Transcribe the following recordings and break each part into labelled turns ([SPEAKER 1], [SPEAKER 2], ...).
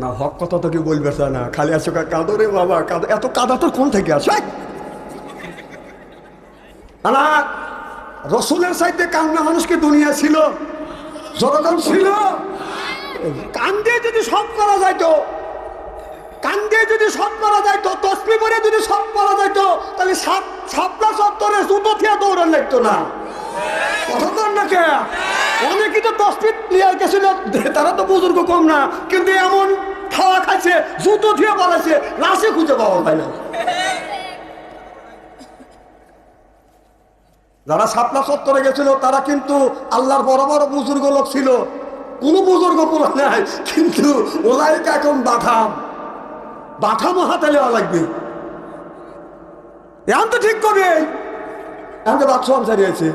[SPEAKER 1] না হক কথা তো কেউ বলবে না, খালি আসো কাঁদো রে বাবা কাঁদো। এত কাদা তোর কোন থেকে আসে? না, রসুলের সাইডে কান্না মানুষকে দুনিয়া ছিল যতক্ষণ ছিল। কান্দে যদি সব করা যাইতো, কান্দে যদি সব করা যাইতো, তসবি পরে যদি সব করা যাইতো, তাহলে সাপলা সত্তরে জুতো থেকে দৌড়ান লাগতো না। কথা তো না কে? অনেকেই তো তসবি নিয়ে গেছিল, তারা তো বুজুর্গ কম না, কিন্তু এমন খাওয়া খাইছে জুতো দিয়ে বলেছে লাশে খুঁজে পাওয়া যায় না। যারা শাপলা চত্বরে গেছিল তারা কিন্তু আল্লাহর বড় বড় বুজুর্গ লোক ছিল, কোনো বুজুর্গ পুরো নাই, কিন্তু ওলাইকে এখন বাঠামো হাতে নেওয়া লাগবে। এখন তো ঠিক করবে, এখন তো বাচ্চু আনসারি আছে,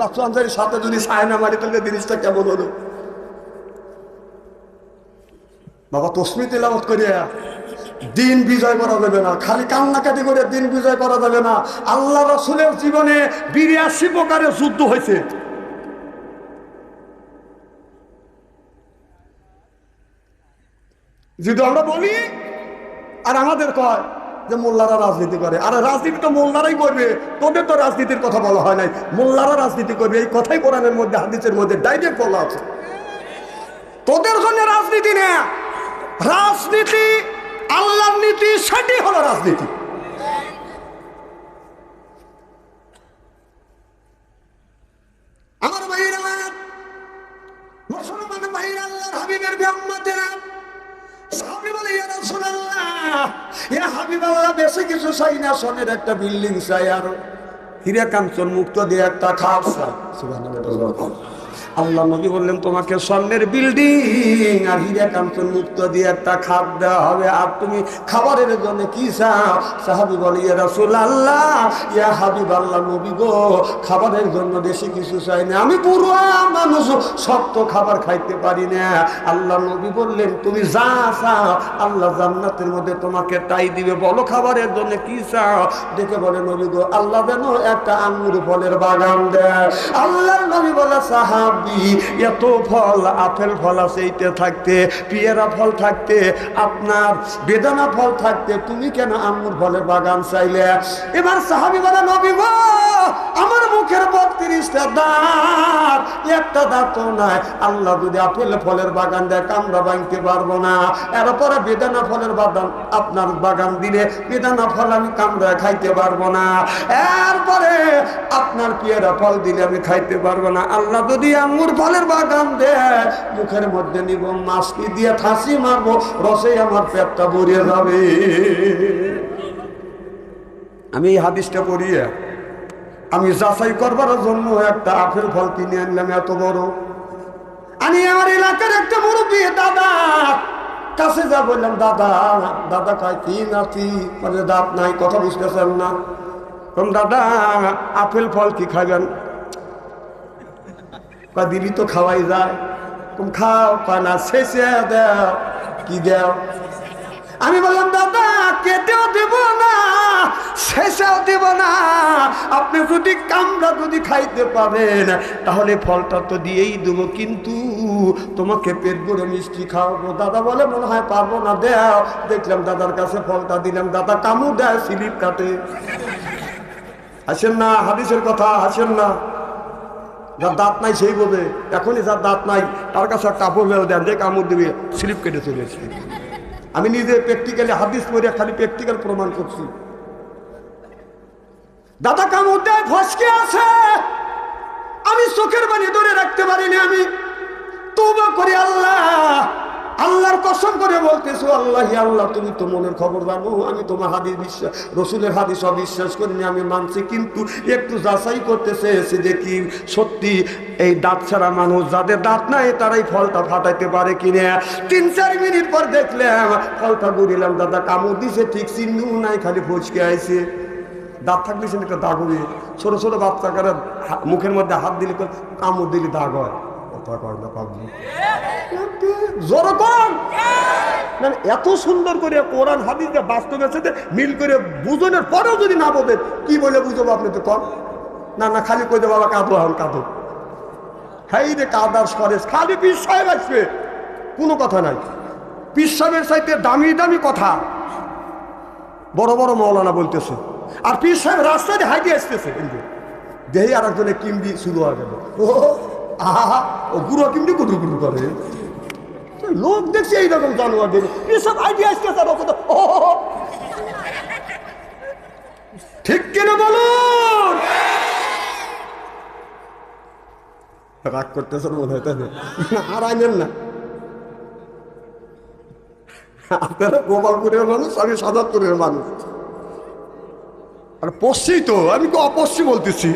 [SPEAKER 1] বাচ্চু আনসারির সাথে যদি সায়না মারি তাহলে জিনিসটা কেমন হলো? বাবা তসমি তেলাওয়াত করিয়া দিন বিজয় করা যাবে না, খালি কান্নাকাটি করে দিন বিজয় করা যাবে না। আল্লাহ রাসূলের জীবনে ৮২ প্রকারের যুদ্ধ হয়েছে। যদি আমরা বলি আর আমাদের কয় যে মোল্লারা রাজনীতি করে, আর রাজনীতি তো মোল্লারাই করবে, তোদের তো রাজনীতির কথা বলা হয় নাই, মোল্লারা রাজনীতি করবে, এই কথাই কোরআনের মধ্যে হাদিসের মধ্যে ডাইরেক্ট বলা আছে। তোদের জন্য রাজনীতি না, রাজনীতি আল্লাহর নীতি, সেটি হলো রাজনীতি। আমার ভাইরা, মুসলমান ভাইরা, আল্লাহর হাবিবের উম্মতেরা, সাহাবী বলে ইয়া রাসূলুল্লাহ, ইয়া হাবিবাল্লাহ, বেশি কিছু চাই না, সোনের একটা বিল্ডিং চাই, আর হীরা কাঞ্চন মুক্ত দিয়ে একটা খাপ চাই। সুবহানাল্লাহ। আল্লাহ নবী বললেন তোমাকে স্বর্ণের বিল্ডিং আর হীরা কাঞ্চন মুক্ত দিয়ে একটা খাপ দেওয়া হবে, আর তুমি খাবারের জন্য কি চাও? সাহাবী বলে ইয়া রাসূলুল্লাহ, ইয়া হাবিবাল্লাহ, নবী গো, খাবারের জন্য বেশি কিছু চাই না, আমি বুড়ো মানুষ, শক্ত খাবার খাইতে পারি না। আল্লাহ নবী বললেন তুমি যা চাও আল্লাহ জান্নাতের মধ্যে তোমাকে তাই দিবে, বলো খাবারের জন্য কি চাও? দেখে বলে নবী গো, আল্লাহ যেন একটা আঙ্গুর ফলের বাগান দেয়। আল্লাহ নবী বলে সাহাবী, এত ফল, আপেল ফল আছে এইতে থাকতে, পেয়ারা ফল থাকতে, আপনার বেদানা ফল থাকতে, তুমি কেন আঙ্গুর ফলের বাগান চাইলে? এবার সাহাবী বলে নবী গো, আমার মুখের ৩২টা দাঁত, একটা দাঁতও নাই, আল্লাহ যদি আপেল ফলের বাগান দেয় কামড়া ভাঙতে পারবো না, এরপরে বেদানা ফলের বাগান আপনার বাগান দিলে বেদানা ফল আমি কামড়া খাইতে পারবো না, এরপরে আপনার পেয়ারা ফল দিলে আমি খাইতে পারবো না, আল্লাহ যদি আঙ্গুর ফলের বাগান দেয় মুখের মধ্যে নিব, মাছকি দিয়ে ঠাসি মারবো, রসে আমার পেটটা ভরিয়ে যাবে। আমি এই হাদিসটা পড়িয়ে আমি যাচাই করবার জন্য একটা আপেল ফল কিনে আনলাম এত বড়। আমি আমার এলাকার একটা মুরব্বী দাদা কাছে যা বললাম, দাদা, দাদা কয় কি নাতি, মানে দাঁত নাই, কথা বুঝতেছেন না। কম দাদা আপেল ফল কি খাবেন? দিলি তো খাওয়াই যায়। কম খাও, কয় না শেষে দেও। কি দেও? আমি বললাম দাদা কেটেও দেব না, শেষেও দেব না, আপনি যদি কামড়া যদি খাইতে পারেন তাহলে ফলটা তো দিয়েই দেবো, কিন্তু তোমাকে পেট ভরে মিষ্টি খাওয়াবো। দাদা বলে মনে হয় পারবো না, দেও। দেখলাম দাদার কাছে ফলটা দিলাম, দাদা কামড় দেয়, স্লিপ কাটে। হাসেন না, হাদিসের কথা হাসেন না। যার দাঁত নাই সেই বোঝে, এখনই যার দাঁত নাই তার কাছে কাপড় বেরো দেন, যে কামড় দিবে স্লিপ কেটে চলেছে। আমি নিজে প্র্যাকটিক্যালি হাদিস পড়ে খালি প্র্যাকটিক্যাল প্রমাণ করছি। দাদা কামড় দেয়, ফসকে আছে, আমি চোখের পানি ধরে রাখতে পারিনি, আমি তওবা করি, আল্লাহ, আল্লাহর কসম করে বলতেছো, আল্লাহ আল্লাহ তুমি তো মনের খবর জানো, আমি তোমার হাদিস বিশ্বাস, রসুলের হাদিস অবিশ্বাস করিনি, আমি মানছি, কিন্তু একটু যাচাই করতে চেয়েছি দেখি সত্যি এই দাঁত ছাড়া মানুষ, যাদের দাঁত নাই তারাই ফলটা ফাটাইতে পারে কিনা। ৩-৪ মিনিট পর দেখলাম ফলটা গুড়িলাম, দাদা কামড় দিছে, ঠিক চিহ্ন নাই, খালি ফচকে আইছে। দাঁত থাকলে সে একটা দাগ হবে, ছোট ছোট বাচ্চাকারা মুখের মধ্যে হাত দিলে কামড় দিলে দাগ হয়। কথা কয় না পাবো জোরকম, মানে এত সুন্দর করে কোরআন হাদিস বাস্তবের সাথে মিল করে বুঝনের পরেও যদি না বোঝেন, কি বলে বুঝবো আপনি? তো কম না, না খালি কই দে বাবা কাঁদো, এখন কাঁদো, হ্যাঁ রে কাদার সরেস, খালি বিষয় আসবে, কোনো কথা নাই। পীর সাহেবের চাইতে দামি দামি কথা বড় বড় মৌলানা বলতেছে, আর পীর সাহেব রাস্তায় হাইটে আসতেছে, কিন্তু দেহি আর একজনে কিমডি শুরু হয়ে গেল, ও আহা ও গুঁড়ো কিমডি কুটু কুটু করে। লোক দেখছি এইরকম জানোয়ার দেখে পীর সাহেব হাইটে আসতেছে, ঠিক কিনা বলুন? রাগ করতেছেন মনে হয়, তাই না? আর আইনেন না, আপনারা গোপালপুরের মানুষ, আমি সাদাতপুরের মানুষ। আর পশ্চিম তো, আমি তো অপশ্চিম বলতেছি।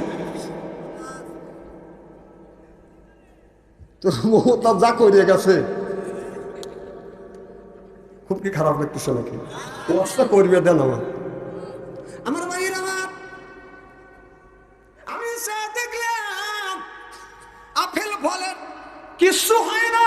[SPEAKER 1] তোর মমতা যা করিয়ে গেছে, খুব কি খারাপ লাগতেছে নাকি? কষ্ট করবে দেন আমার ভাইয়ের আমার। আমি দেখলাম আপেল ফলের কিছু হয় না,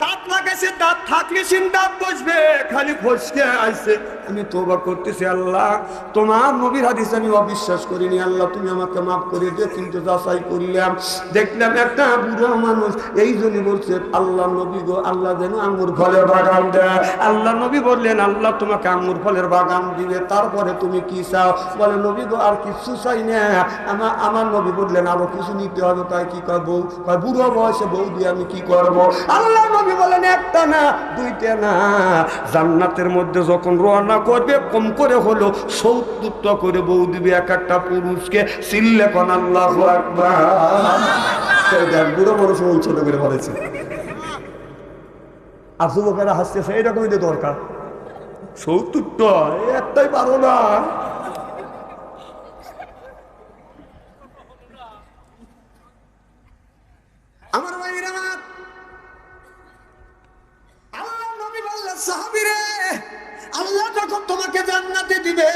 [SPEAKER 1] দাঁত লাগাইছে, দাঁত থাকলে দাঁত বসবে, খালি ফসকে আইছে। আমি তওবা করতেছি, আল্লাহ তোমার নবীর হাদিস আমি অবিশ্বাস করিনি, আল্লাহ তুমি আমাকে মাফ করে দিও। কিন্তু যাচাই করলাম, দেখলাম একটা বুড়ো মানুষ, এই জন্য বলছে আল্লাহ নবী গো, আল্লাহ যেন আঙ্গুর ফলের বাগান দেয়। আল্লাহ নবী বললেন আল্লাহ তোমাকে আঙ্গুর ফলের বাগান দিবে, তারপরে তুমি কি চাও? বলে নবী গো আর কিছু চাই না। আমার নবী বললেন আরো কিছু নিতে হবে। তাই কি কয় বউ? কয় বুড়ো বয়সে বউ দিয়ে আমি কি করবো? আল্লাহ নবী বলেন একটা না দুইটা না, জান্নাতের মধ্যে যখন রওনা করবে কম করে হলো ৭০টা করে বউ দিবে এক একটা পুরুষকে। চিল্লে কোন আল্লাহু আকবার। বুড়ো মানুষ ছোট করে বলেছে, আর যুবকেরা হাসতেছে, এইরকমই তো দরকার। ৭০টা একটাই পারো না। আমার ভাইরা আল্লাহ নবী বললেন সাহাবীরে, আল্লাহ যখন তোমাকে জান্নাতে দিবে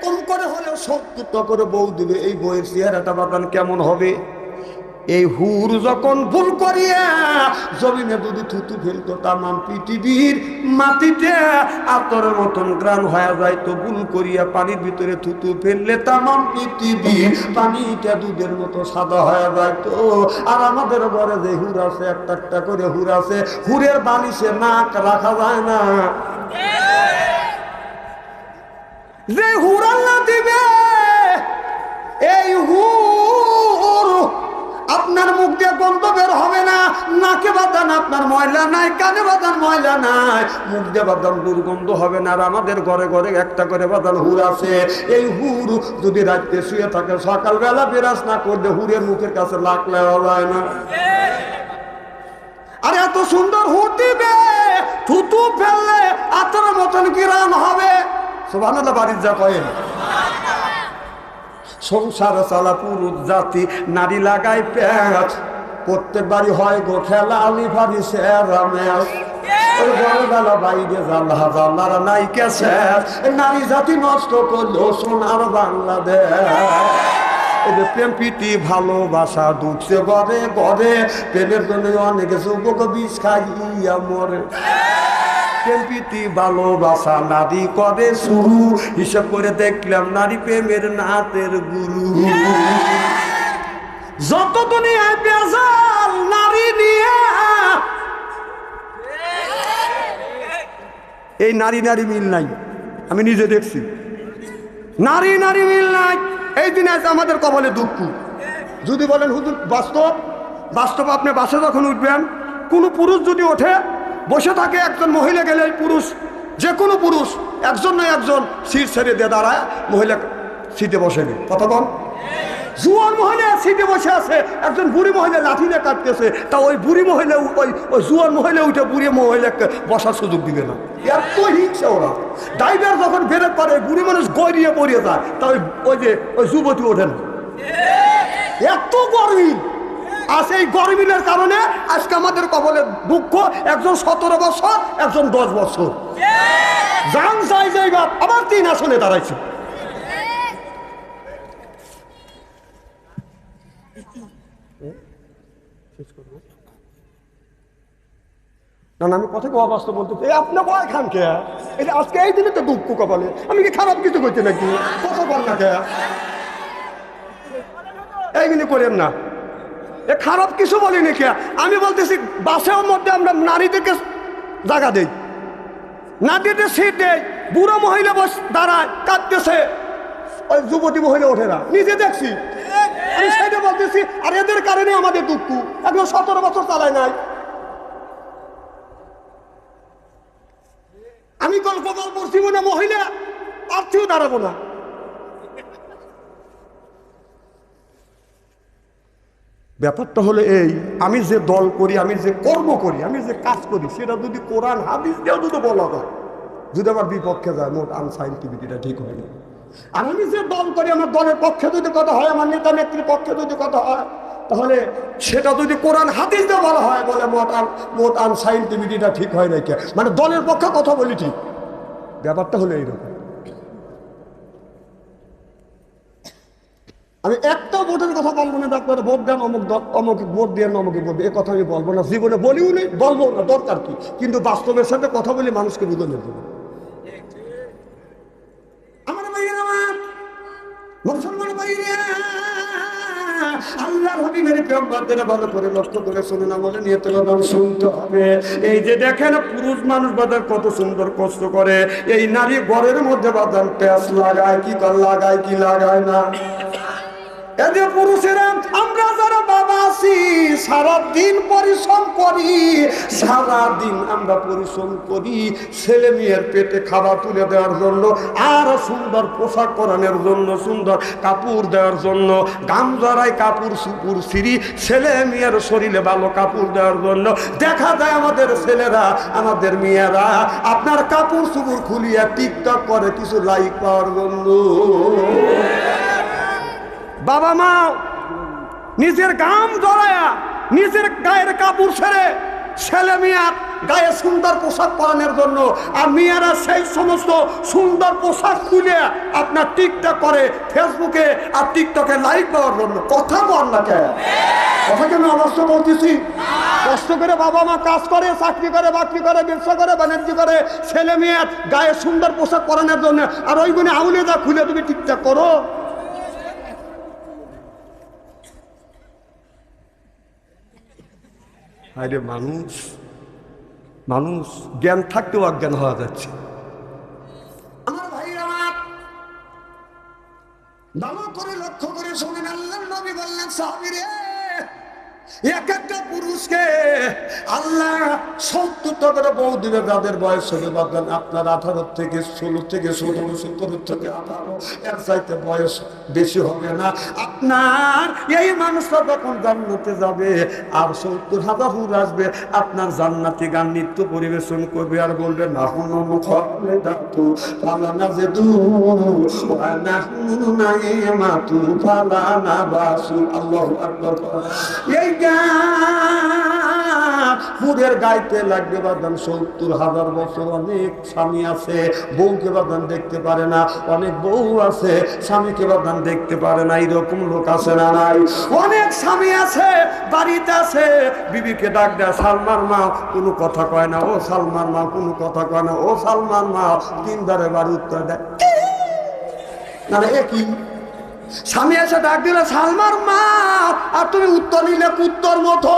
[SPEAKER 1] কম করে হলেও ৭০টা করে বউ দিবে। এই বউয়ের চেহারাটা বাদান কেমন হবে? এই হুর যখন ভুল করিয়া জমিনে যদি থুতু ফেলতো, তামাম পৃথিবীর মাটিতে আতরের মতন গ্রাম হয়ে যাইতো। ভুল করিয়া পানির ভিতরে থুতু ফেললে তামাম পৃথিবীর পানিটা দুধের মতো সাদা হয়ে যাইতো। আর আমাদের ঘরে যে হুর আছে, একটা একটা করে হুর আছে, হুরের বালিশে নাক রাখা যায় না। যে হুর আল্লাহ দিবে, এই হুর আপনার মুখ দিয়ে গন্ধ বের হবে না, নাকে বাদান আপনার ময়লা নাই, কানে বাদান ময়লা নাই, মুখ দিয়ে বাদান দুর্গন্ধ হবে না। আর আমাদের ঘরে ঘরে একটা করে বাদান হুর আছে। এই হুর যদি রাত্রে শুয়ে থাকে, সকালবেলা বিরাজ না করলে হুরের মুখের কাছে লাগলে হয় না। আর এত সুন্দর হুর দিবে, থুতু ফেললে আতরের মতন কিরান হবে। সুবহানাল্লাহ, বাড়ির যা কয়েন। সংসার চালা পুরুষ জাতি, নারী লাগাই পেঁচ, প্রত্যেক বাড়ি হয় গো খেলা, আলি ভাবি সেরা ম্যাচ। ওই বড়বেলা বাইরে জানলা জানলার নাই কেছে, নারী জাতি নষ্ট করলো সোনার বাংলাদেশ। প্রেম প্রীতি ভালোবাসা ঢুকছে ঘরে ঘরে, প্রেমের জন্য অনেকে যুবক বিষ খাইয়া মরে। প্রেম প্রীতি ভালোবাসা নারী করে শুরু, হিসাব করে দেখলাম নারী প্রেমের নাতের গুরু। যত দুনিয়ায় বেজাল নারী নিয়ে, এই নারী নারী মিল নাই, আমি নিজে দেখছি। নারী নারী মিল নাই। এই দিনে আছে আমাদের কপালে দুঃখ। যদি বলেন হুজুর বাস্তব, বাস্তব আপনি বাসে যখন উঠবেন, কোনো পুরুষ যদি ওঠে বসে থাকে, একজন মহিলা গেলে পুরুষ, যে কোনো পুরুষ একজন না একজন সিট ছেড়ে দিয়ে দাঁড়ায়, মহিলা সিটে বসে নেই। কথা বল, জুয়ান মহিলা সিটে বসে আছে, একজন বুড়ি মহিলা লাঠি নিয়ে কাটতেছে, তা ওই বুড়ি মহিলা ওই জুয়ান মহিলা উঠে বুড়ি মহিলাকে বসার সুযোগ দিবে না। এত হিংসা ওরা। ড্রাইভার যখন বেরোতে পারে, বুড়ি মানুষ গড়িয়ে পড়িয়ে যায়, তা ওই যে ওই যুবতী ওঠেন। এত গরমিল আছে। এই গরমিলের কারণে আজকে আমাদের কপালে দুঃখ। একজন 17 বছর, একজন 10 বছর, জান চাই যাই বাপ, আবার 3 আসনে দাঁড়াইছে। না না, আমি কথা অবাস্তব বলতে, আপনি ভয় খান কে? এটা আজকে এই দিনে তো দুঃখ কপালে। আমি কি খারাপ কিছু করছি নাকি? কথা বল না কে? এইগুলি করেন না, খারাপ কিছু বলিনি কে? আমি বলতেছি বাসের মধ্যে আমরা নারীদেরকে জায়গা দেই। নাতিতে সিট দেয়, বুড়ো মহিলা বস দাঁড়ায় কাঁদতেছে, ওই যুবতী মহিলা ওঠে না, নিজে দেখছি আমি সেটা বলতেছি। আর এদের কারণে আমাদের দুঃখ, এখন 17 বছর চালায় নাই। আমি গল্প করছি মনে মহিলা পার্থিও দাঁড়াবো না। ব্যাপারটা হলো এই, আমি যে দল করি, আমি যে কর্ম করি, আমি যে কাজ করি, সেটা যদি কোরআন হাদিস দিয়েও যদি বলা হয়, যদি আমার বিপক্ষে যায়, মোট আনসাইন্টিফিকটা ঠিক হয়নি। আর আমি যে দল করি, আমার দলের পক্ষে যদি কথা হয়, আমার নেতা নেত্রীর পক্ষে যদি কথা হয়, তাহলে সেটা যদি কোরআন হাদিস দিয়ে বলা হয়, বলে মোট আনসাইন্টিফিকটা ঠিক হয় নাকি, মানে দলের পক্ষে কথা বলি ঠিক। ব্যাপারটা হলো এইরকম। আমি একটা ভোটের কথা বলবো না, ডাক্তার ভোট দেন অমুক অমুক ভোট দিয়ে অমুকে ভোট, এ কথা আমি বলবো না, জীবনে বলিও নেই, বলবো না, দরকার কি। কিন্তু বাস্তবের সাথে কথা বলি মানুষকে বুঝানোর জন্য। আমার ভাইয়েরা, আমার মুসলমান ভাইয়েরা, আল্লাহর হাবিবের পেগম্বরদের ভালো করে লক্ষ্য করে শুনুন, আমলে নিয়ে তোলার শুনতে হবে। এই যে দেখেন পুরুষ মানুষ বাজার কত সুন্দর কষ্ট করে, এই নারী ঘরের মধ্যে বাজার প্যাঁচ লাগায়, কি লাগায় কি লাগায় না। এদের পুরুষেরা আমরা যারা বাবা আছি, সারাদিন পরিশ্রম করি, সারাদিন আমরা পরিশ্রম করি ছেলে মেয়ের পেটে খাবার তুলে দেওয়ার জন্য, আর সুন্দর পোশাক পরানোর জন্য, সুন্দর কাপড় দেওয়ার জন্য, গাম জড়াই কাপড় সুপুর সিঁড়ি ছেলে মেয়ের শরীরে ভালো কাপড় দেওয়ার জন্য। দেখা যায় আমাদের ছেলেরা, আমাদের মেয়েরা আপনার কাপড় সুপুর খুলিয়া টিকটক করে কিছু লাইক পাওয়ার জন্য। বাবা মা নিজের গাম জড়ায়া, নিজের গায়ের কাপড় ছেড়ে ছেলে মেয়ার গায়ে সুন্দর পোশাক পরানোর জন্য, আর মেয়েরা সেই সমস্ত সুন্দর পোশাক খুলে আপনার টিকটক করে ফেসবুকে আর টিকটকে লাইক পাওয়ার জন্য। কথা বল না কেন, কথা কেন অবশ্য বলতেছি। কষ্ট করে বাবা মা কাজ করে, চাকরি করে, বাকরি করে, ব্যবসা করে, বাণিজ্য করে, ছেলে মেয়ের গায়ে সুন্দর পোশাক পরানোর জন্য, আর ওইগুলো আউলে যা খুলে তুমি টিকটক করো। আরে মানুষ মানুষ জ্ঞান থাকতেও অজ্ঞান হওয়া যাচ্ছে। আমার ভাই, আমার ভালো করে লক্ষ্য করে শোনেন, আল্লাহর নবী বললেন, সাহাবীরে এক একটা পুরুষকে আল্লাহ 70টা করে বউ দিবে, যাদের বয়স হবে বাদন আপনার 18 থেকে 16 থেকে 17, 17 থেকে 18, এর চাইতে বয়স বেশি হবে না। আপনার এই মানুষটা যখন জান্নাতে যাবে আর 70,000 হুর আসবে, আপনার জান্নাতি গান নৃত্য পরিবেশন করবে আর বলবে, নাহুনু মুখাল্লাদাতু ফালা নাজিদু ওয়া নাহনু নাইমাতু ফালা নাবাসু। আল্লাহু আকবার। এই ফুরের গাইতে লাগবে বাদান 70,000 বছর। অনেক স্বামী আছে বউকে বাদান দেখতে পারে না, অনেক বউ আছে স্বামীকে বাদান দেখতে পারে না, এরকম লোক আছে না নাই? অনেক স্বামী আছে বাড়িতে আছে, বিবিকে ডাক দেয়, সালমার মা, কোনো কথা কয় না, ও সালমার মা, কোনো কথা কয় না, ও সালমার মা, 3 বারে বাড়ি উত্তর দেয় না। একই স্বামী এসে ডাক দিলে, সালমার মা, আর তুমি উত্তর নিলে কুত্তর মতো।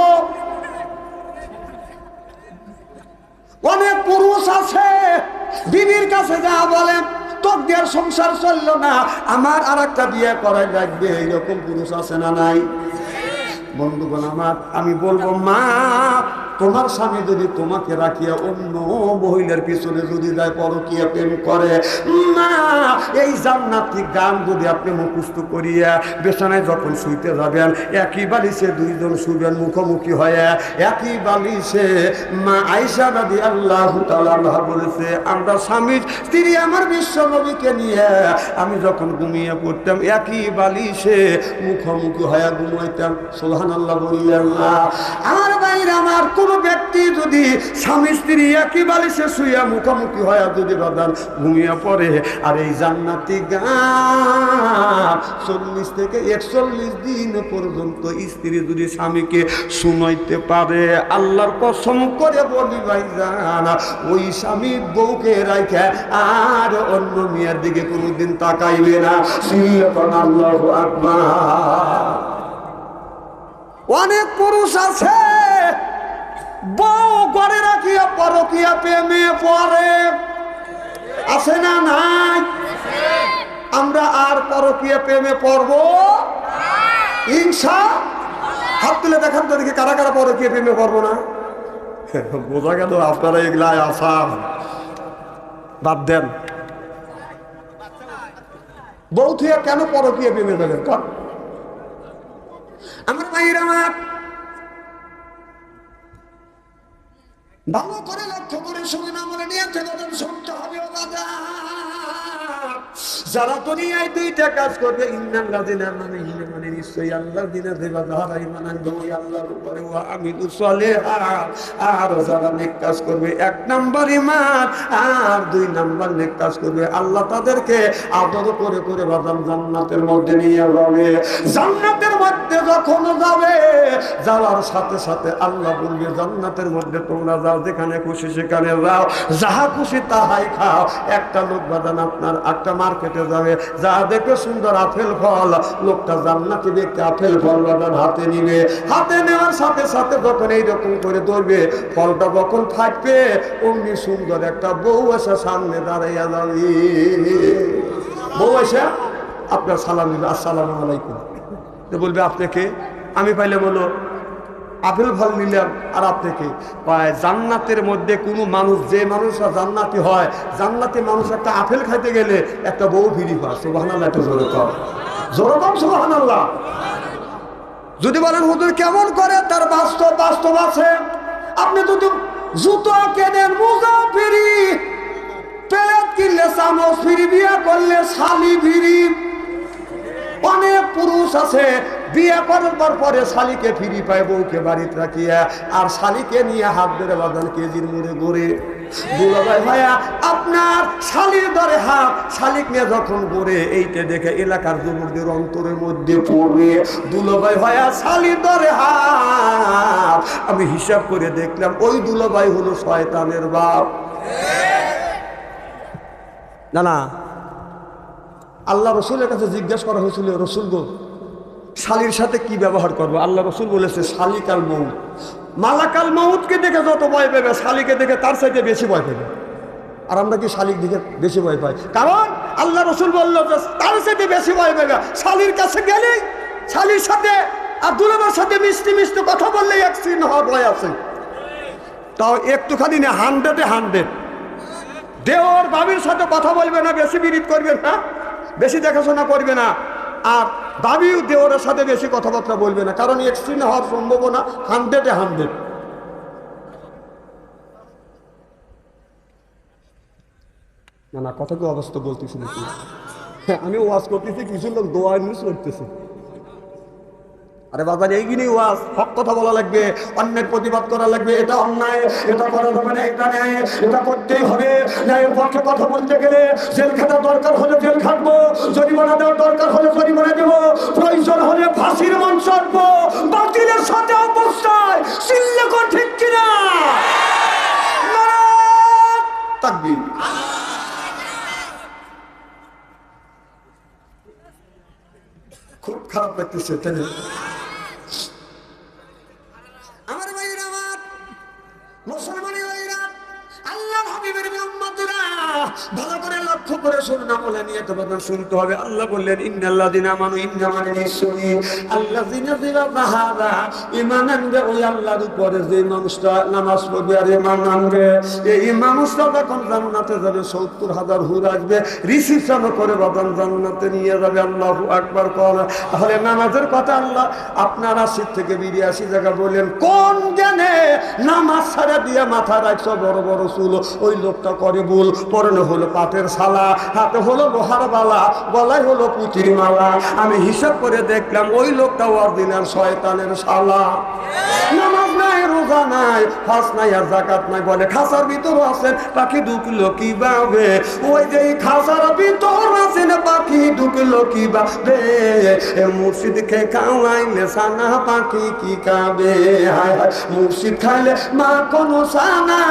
[SPEAKER 1] অনেক পুরুষ আছে বিবির কাছে যা বলে, তোর বিয়ের সংসার চললো না, আমার আর একটা বিয়ে করাই লাগবে, এরকম পুরুষ আছে না নাই? বন্ধুগণ আমার, আমি বলবো, মা, তোমার স্বামী যদি তোমাকে রাখিয়া অন্য মহিলার পিছনে যদি যায়, পরকীয়া প্রেম করে, না, এই জান্নাতি গান যদি আপনি মুখস্থ করিয়া বিছানায় যখন শুইতে যাবেন, একই বালিশে 2 জন শুবেন মুখোমুখি হয়ে, একই বালিশে। মা আয়েশা রাদিয়াল্লাহু তাআলা আনহা বলেছে, আমরা স্বামী স্ত্রী আমার বিশ্ব নবীকে নিয়ে আমি যখন ঘুমিয়ে পড়তাম, একই বালিশে মুখোমুখি হয়ে ঘুমাইতাম। সুবহানাল্লাহ বললেন না? আমার ভাইরা আমার, কোন ব্যক্তি যদি স্বামী স্ত্রী একই বালিশে শুইয়া মুখোমুখি হয়ে যদি বাদান ঘুমিয়ে পড়ে, আর এই জান্নাতি গান 40 থেকে 41 দিন পর্যন্ত স্ত্রী যদি স্বামীকে শুনাইতে পারে, আল্লাহর কসম করে বলি ভাইজান, ওই স্বামী বউকে রাখে আর অন্য মেয়ের দিকে কোনোদিন তাকাইবে না। আল্লাহু আকবার। অনেক পুরুষ আছে বউ ঘরে রাখিয়া পরকীয়া প্রেমে পড়ে, আছে না নাই? আমরা আর পরকীয়া প্রেমে পড়বো হাত তুলে দেখান তো দেখি কারা কারা পরকীয়া প্রেমে পড়বো না। বোঝা গেল আপনারা এগুলাই আসাম বাদ দেন। বউ থুয়া কেন পরকীয়া প্রেমে যাবেন? আমার ভাইয়ের আমার ভালো করে লক্ষ্য করে শুনে না বলে নিয়ে শুনতে হবে। যারা দুনিয়ায় দুইটা কাজ করবে, ইন্নাল্লাযিনা আমানু মানে নিশ্চয়ই আল্লাহর দিনে দেবা যারা ঈমান আনবে ওই আল্লাহর উপরে, ওয়া আমিলুস সালিহাত আর যারা নেক কাজ করবে, এক নাম্বার ঈমান আর দুই নাম্বার নেক কাজ করবে, আল্লাহ তাদেরকে আদর করে করে বাদাম জান্নাতের মধ্যে নিয়ে যাবে। জান্নাতের মধ্যে যখন যাবে, যাওয়ার সাথে সাথে আল্লাহ বলবে জান্নাতের মধ্যে তোমরা যাও, যেখানে খুশি সেখানে যাও, যাহা খুশি তাহাই খাও। একটা লোক বাদান আপনার একটা মার্কেটে যাবে, যা দেখে সুন্দর আপেল ফল, লোকটা জান্নাতি ব্যক্তি আপেল ফল বাদান হাতে নিবে, হাতে নেওয়ার সাথে সাথে যখন এইরকম করে ধরবে, ফলটা যখন ফাটবে, অমনি সুন্দর একটা বউ এসে সামনে দাঁড়াইয়া যাবে। বউ এসে আপনার সালাম দিবে, আসসালামু আলাইকুম। বলবে আপনাকে? আমি পাইলে বলো আপেল ফল নিলাম। আর আপনাকে পায় জান্নাতের মধ্যে কোনো মানুষ, যে মানুষরা জান্নাতি হয়, জান্নাতি মানুষ একটা আপেল খাইতে গেলে একটা বউ ফিরি পায়। সুবহানাল্লাহ, একটা জোরে কর, জোরে কর সুবহানাল্লাহ। যদি বলেন হুজুর কেমন করে, তার বাস্তব আছে। আপনি যদি জুতো কেনেন মোজা ফিরি, প্লেট কিনলে চামচ ফিরি, বিয়ে করলে শালি ফিরি। অনেক পুরুষ আছে বিয়ে করার পরে শালিকে ফিরি পায়, বউকে বাড়িতে রাখিয়া, আর শালিকে নিয়ে হাত ধরে বাঁধান কেজির মুড়ে ঘুরে। দুলাভাই ভাইয়া আপনার শালির ধরে হাত, শালিক নিয়ে যখন ঘুরে, এইটা দেখে এলাকার যুবকদের অন্তরের মধ্যে পড়বে, দুলাভাই ভাইয়া শালির ধরে হাত। আমি হিসাব করে দেখলাম ওই দুলাভাই হলো শয়তানের বাপ। না আল্লাহ রসুলের কাছে জিজ্ঞাসা করা হয়েছিল, রসুল গো শালির সাথে কি ব্যবহার করবো? আল্লাহ রসুল বলেছে শালিকাল মউত। মালাকাল মউতকে দেখে যত ভয় পাবে, শালিকে দেখে তার চাইতে বেশি ভয় পাবে। আর আমরা কি শালিক দেখে বেশি ভয় পাই? কারণ আল্লাহ রসুল বললো যে তার চাইতে বেশি ভয় পাবে। শালির কাছে গেলেই, শালির সাথে আর দুলাভাইয়ের সাথে মিষ্টি মিষ্টি কথা বললেই অ্যাক্সিডেন্ট হওয়ার ভয় আছে। তাও একটুখানি না, 100-এ 100। দেওর বাবির সাথে কথা বলবে না, বেশি বিরিত করবে না, বেশি দেখাশোনা করবে না। আর দাবিও দেওরের সাথে বেশি কথাবার্তা বলবে না, কারণ এক্সট্রিম হওয়ার সম্ভাবনা 100-এ 100। না কথা কি অবস্থা বলতেছি নাকি? আমি ওয়াজ করতেছি, কিছু লোক দোয়া ইউজ করতেছে। আরে বাবা, এইগুলি ওয়াজ, হক কথা বলা লাগবে, অন্যের প্রতিবাদ করা লাগবে। এটা অন্যায়, এটা করা যাবে না, এটা ন্যায়, এটা করতেই হবে। ন্যায়ের পক্ষে কথা বলতে গেলে জেল খাটা দরকার হলে জেল খাটবো, জরিমানা দেওয়ার দরকার হলে জরিমানা দেবো, প্রয়োজন হলে ফাঁসির মঞ্চ আনবো। বাতিলের সাথে অবস্থায় চিল্লে কর, ঠিক কিনা? তাকবীর। খুব খারাপ লাগতেছে, তাই না? আমার ভাইরা, আমার মুসলমানের ভাইরা, আল্লাহর হাবিবের উম্মতরা, ভালো করে লক্ষ্য করে শুনুন, আমলে নিয়ে তোমাদের শুনতে হবে। আল্লাহ বললেন ইন্নাল্লাযিনা আমানু, ইন্না মানে নিশ্চয়ই আল্লাযিনা যারা ঈমান আনবে ওই আল্লাহর উপরে, যে মানুষটা নামাজ পড়বে আর ঈমান আনবে, এই মানুষটা যখন জান্নাতে যাবে ৭০,০০০ হুর আসবে, রিসিপশন করে বাদান জান্নাতে নিয়ে যাবে। আল্লাহু আকবার করে। তাহলে নামাজের কথা আল্লাহ আপনার ৮০ থেকে ৮২ জায়গা বললেন। কোন জ্ঞানে নামাজ ছাড়া দিয়ে মাথা রাখছো বড় বড় চুল, ওই লোকটা করে ভুল। পরনে হলো পাটের শালা, হাতে হলো লোহার বালা, গলায় হলো পুঁতির মালা। আমি হিসাব করে দেখলাম ওই লোকটা অরিজিনাল শয়তানের শালা। নামাজ নাই, রোজা নাই, হজ নাই, আর যাকাত নাই। বলে খাসার ভিতর আছেন, পাখি ঢুকলো কিভাবে? ওই যে খাসার ভিতর আছেন, পাখি ঢুকলো কিভাবে? মুর্শিদকে খাওয়াইলে সানা, পাখি কি খাবে? হায় হায়, মুর্শিদ খাইলে মা কোনো সানা,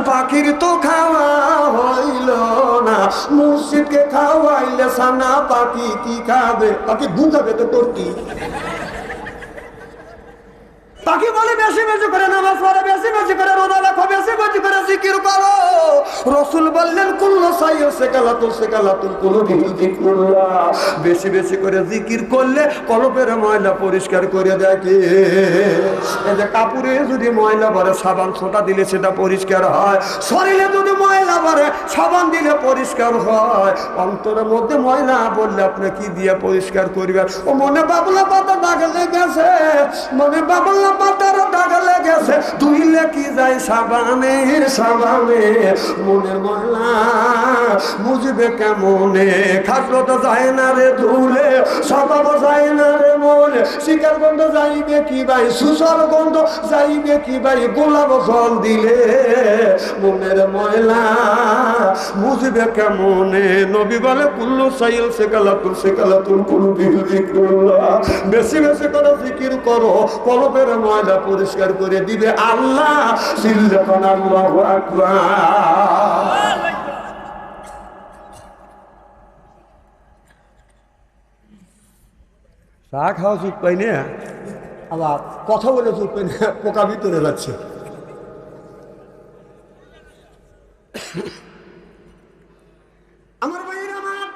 [SPEAKER 1] পাখির তো খাওয়া হইল না। মুর্শিদকে খাওয়াইলে সানা, পাখি কি খাবে? পাখি ঢুকাবে তো তোর কি? পাখি বলে বেশি বেশি করে নামাজ পড়ো, বেশি বেশি করে রোজা রাখো, বেশি বেশি করে জিকির করো। রসুল বললেন কুল্লু সাইয়্যিদ সেকালাতুল কুলুবি যিকরুল্লাহ, বেশি বেশি করে জিকির করলে কলবের ময়লা পরিষ্কার করে দেয় কে? এই যে কাপড়ে যদি ময়লা ভরে সাবান ছোটা দিলে সেটা পরিষ্কার হয়, শরীরে যদি ময়লা ভরে সাবান দিলে পরিষ্কার হয়, অন্তরের মধ্যে ময়লা বললে আপনি কি দিয়ে পরিষ্কার করবেন? ও মনে বাবলা পাতা দাগ লেগেছে, মনে বাবলা পাতার দাগ লেগেছে, ধুইলে কি যায় সাবানে, মনের ময়লা বুঝবে কেমনে? খাসলো তো যায় না রে ধুলে, স্বভাব যায় না রে মনে, শিকার গন্ধ যাইবে কি ভাই, সুসর গন্ধ যাইবে কি ভাই, গোলাপ জল দিলে মনের ময়লা বুঝবে কেমনে? নবী বলে কুল্লু সাইয়্যিদ সেকালাতুল কুলুবি যিকরুল্লাহ, বেশি বেশি করে জিকির করো, কলবের ময়লা পরিষ্কার করে দিবে আল্লাহ। সিল্লাতান আল্লাহু আকবার। চা খাওয়া চুপ পাই না, আবার কথা বলে চুপ পাই না, পোকা ভিতরে যাচ্ছে। আমার ভাইয়ের আমার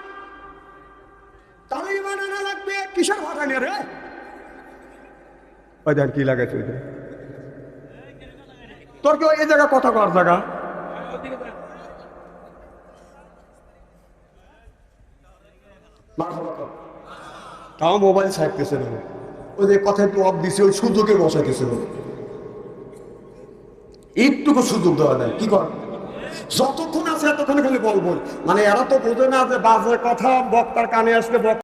[SPEAKER 1] তাহলে বানানো লাগবে, কিসের বানানি রে? ওই দেখ কি লাগাইছে, ওই তোর কেউ এই জায়গা কথা কর জায়গা, তাও মোবাইল ছাড়তেছে না, ওই যে কথা একটু অফ দিছে, ওই সুযোগে বসাইতেছে, একটুকু সুযোগ দেওয়া যায়। কি কর, যতক্ষণ আছে এতক্ষণ খালি বল বল, মানে এরা তো বোঝে না যে বাজে কথা বক্তার কানে আসলে